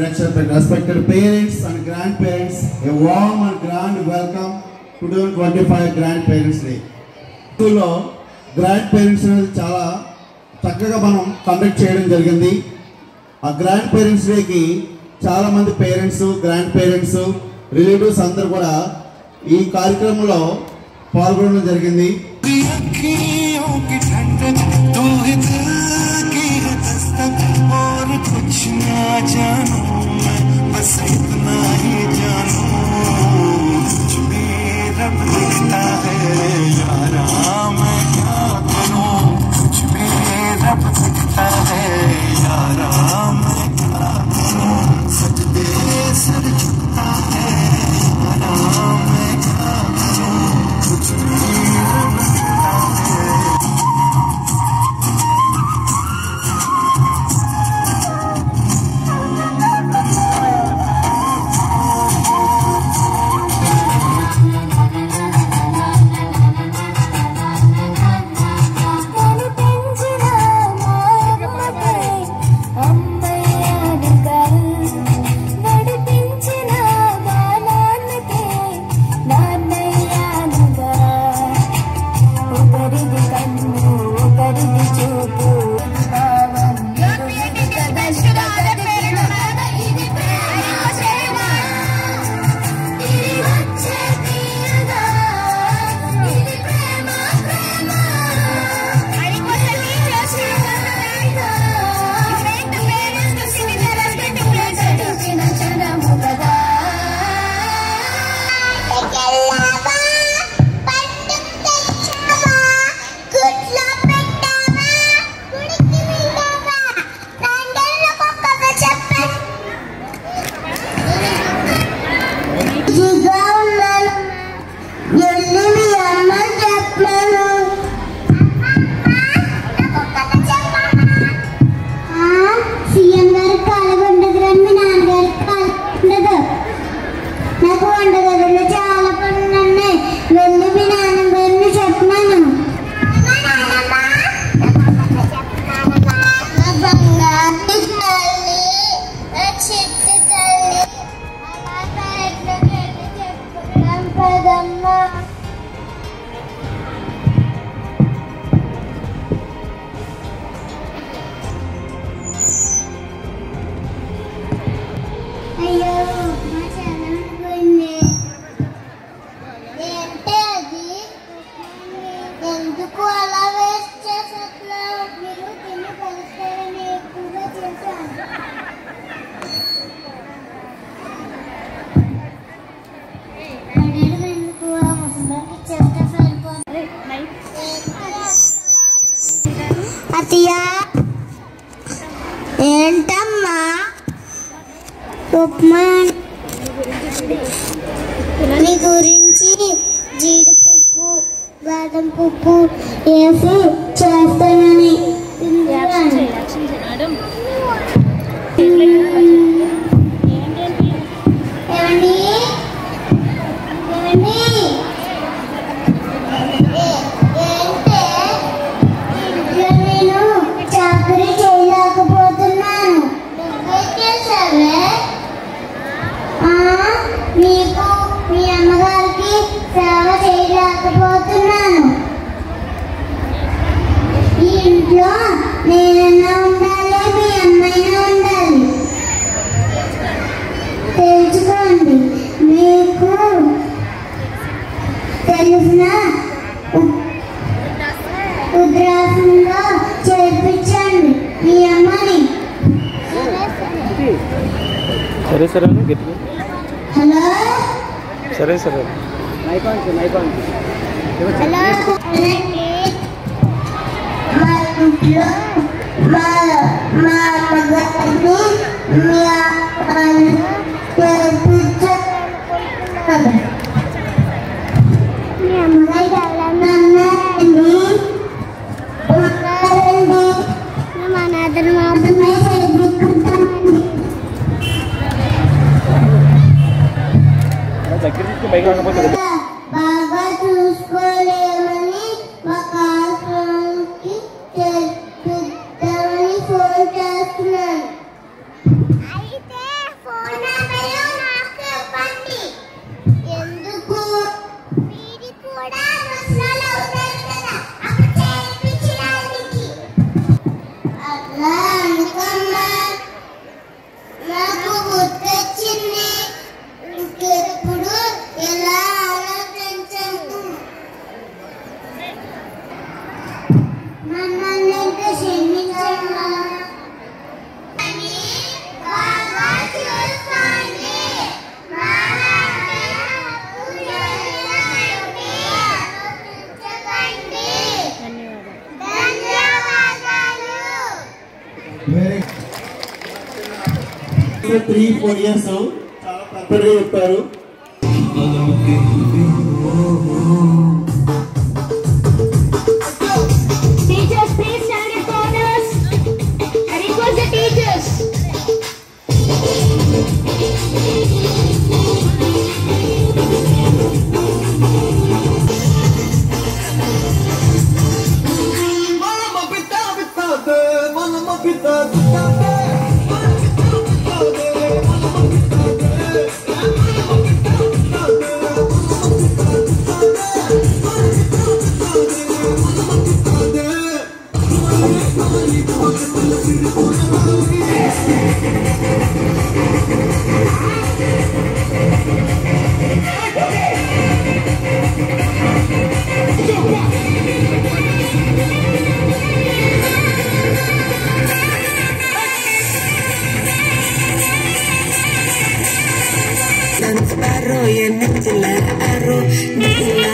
respected parents and grandparents, a warm and grand welcome to 2025 Grandparents Day. స్కూల్లో grand parents చాలా చక్కగా మనం conduct చేయడం జరిగింది. ఆ గ్రాండ్ పేరెంట్స్ డేకి చాలామంది పేరెంట్స్, గ్రాండ్ పేరెంట్స్, రిలేటివ్స్ అందరూ కూడా ఈ కార్యక్రమంలో పాల్గొనడం జరిగింది. ఏంటమ్మా ఉప్మా నీ గురించి జీడిపప్పు బాదం పప్పు వేసి చేస్తానని నేనన్నా ఉండాలి, మీ అమ్మాయినా ఉండాలి. తెలుసుకోండి. మీకు తెలిసిన ఉద్రాసంలో చేర్పించండి మీ అమ్మని. సరే సరే హలో సరే సరే మా ఇంట్లో మా అమ్మగారిని మీ అమ్మగారు ఉన్నారండి మా నాన్నని మాత్రమే చదివించుకుంటామండి. బాగా చూసుకోలేమని మా కాకి చెప్తామని ఫోన్ చేస్తున్నాను. అయితే మమ్మల్ని క్షమించండి. బాగా చూసుకోండి. వెరీ 3-4 years చాలా పర్ఫెక్ట్గా చెప్పారు. Teachers, please stand in corners. I request the teachers. Sparrow, y en el arrow, no se la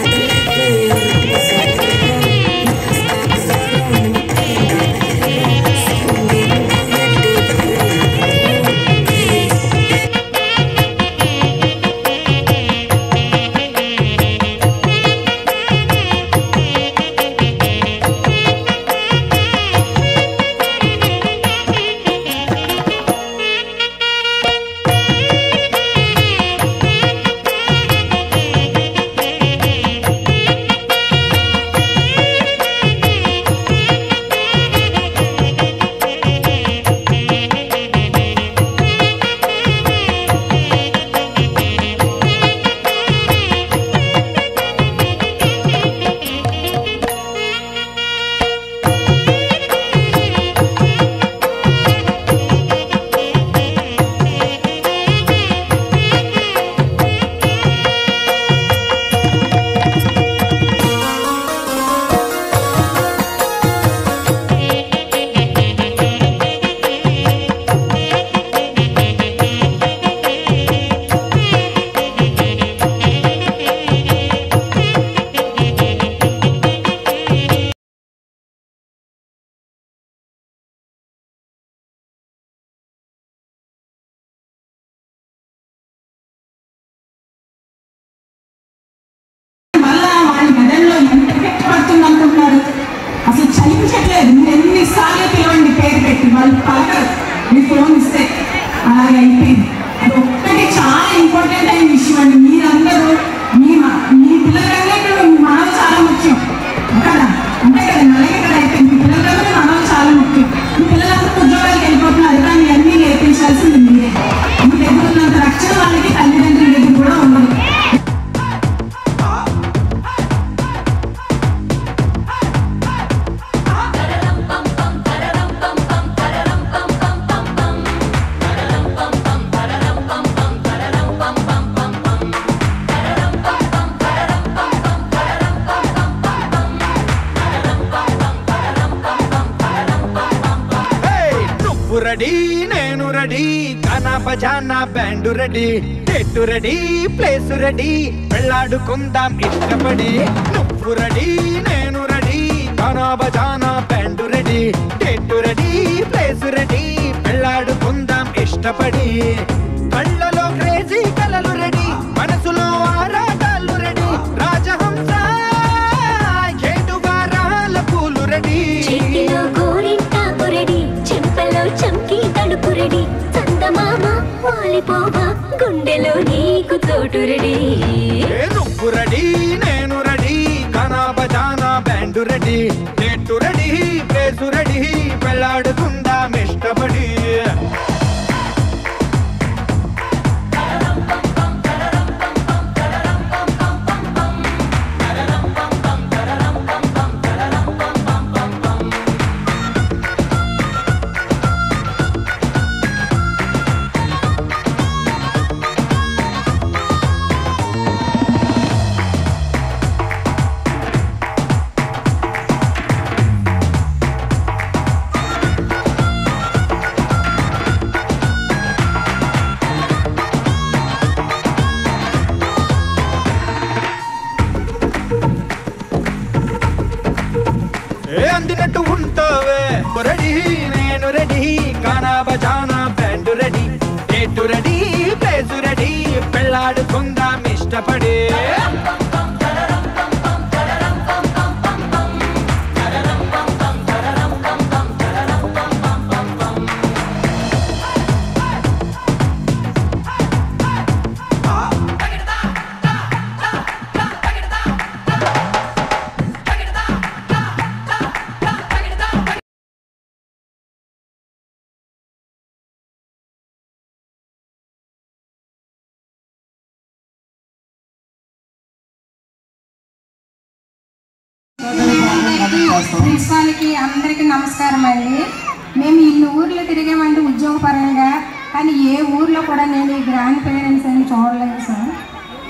అసలు చలించట్లేదు. మీరు ఎన్నిసార్లు పిలవండి పేరు పెట్టి వాళ్ళు పలకరు. మీ ఫోన్ ఇస్తే అలాగే అయిపోయింది. అది ఒక్కటి చాలా ఇంపార్టెంట్ అయిన విషయం అండి. మీరందరూ మీ పిల్లలందరూ మనలు చాలా ముఖ్యం కదా, అంతే కదా, అలాగే కదా అయిపోయింది. మీ పిల్లలందరూ మనలు చాలా ముఖ్యం. మీ పిల్లలందరూ ఉద్యోగాలకు వెళ్ళిపోతున్నారు కానీ అన్నీ నేర్పించాల్సింది మీరే. మీ దగ్గర ఉన్నంత రక్షణ వాళ్ళకి తల్లిదండ్రుల దగ్గర కూడా ఉండదు. రెడీ నేను రెడీ గానా బజానా band ready date ready place ready వెళ్ళాడుకుందాం ఇష్టపడి నువ్వు రెడీ నేను రెడీ గానా బజానా band ready date ready place ready వెళ్ళాడుకుందాం ఇష్టపడి కళ్ళలో క్రేజీ కలలు రెడీ మనసులో ఆరాటాలు రెడీ రాజహంస 7 వారాల పూలు రెడీ చంకి తడుపు రెడీ చందమామ వాలిపోవా గుండెలో నీకు తోటు రెడీ నువ్వు రెడీ నేను రెడీ గానా బజానా band ready date ready place ready వెళ్ళాడుకుందాం ఇష్టపడి అందినట్టు ఉంటావే రెడీ నేను రెడీ గానా బజానా band ready date ready place ready పెళ్ళాడుకుందాం ఇష్టపడి ప్రిన్సిపాల్కి అందరికీ నమస్కారం అండి. మేము ఇన్ని ఊర్లో తిరిగామంటే ఉద్యోగపరంగా, కానీ ఏ ఊర్లో కూడా నేను ఈ గ్రాండ్ పేరెంట్స్ అని చూడలేదు సార్.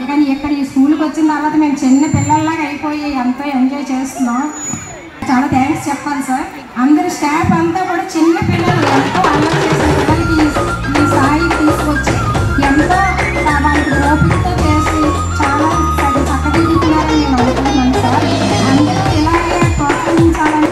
కానీ ఇక్కడ ఈ స్కూల్కి వచ్చిన తర్వాత మేము చిన్న పిల్లల్లాగా అయిపోయి ఎంతో ఎంజాయ్ చేస్తున్నాం. చాలా థ్యాంక్స్ చెప్పాలి సార్. అందరి స్టాఫ్ అంతా కూడా చిన్న పిల్లలు ఎంతో అల్లరి చేసిన పిల్లలకి ఈ స్థాయికి తీసుకొచ్చి ఎంతో వాళ్ళకి ఓపికతో చేసి చాలా చక్కదిద్దుతున్నారని నేను అనుకుంటున్నాను సార్. అందరూ ఇలాగే ప్రోత్సహించాలని.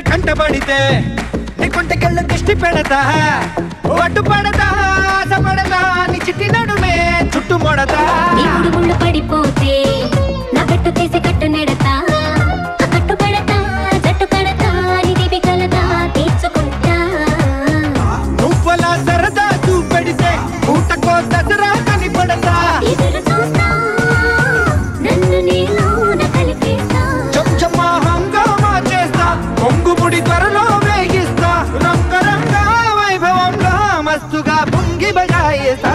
కంటబడితే నీ కొంటకెళ్ళ దిష్టి పెడతా అడ్డు పడతా ఆశపడతా నీ చిట్టి నడుమే చుట్టు మొడతా ముళ్ళు పడిపోతే నా పెట్టు తీసి కట్టు నెడతా కట్టు పడతా జట్టు కడతా నిధి కలతా తీర్చుకుంటా నువ్వలా సరదా చూపెడితే ఊటకో దసరా కనిపడతా ఎదురు చూస్తా నన్ను నేను కలిపేస్తా చంచమా హంగామా చేస్తా పొంగుముడి త్వరలో వేగిస్తా రంగరంగా వైభవంగా మస్తుగా పొంగి బజాయిస్తా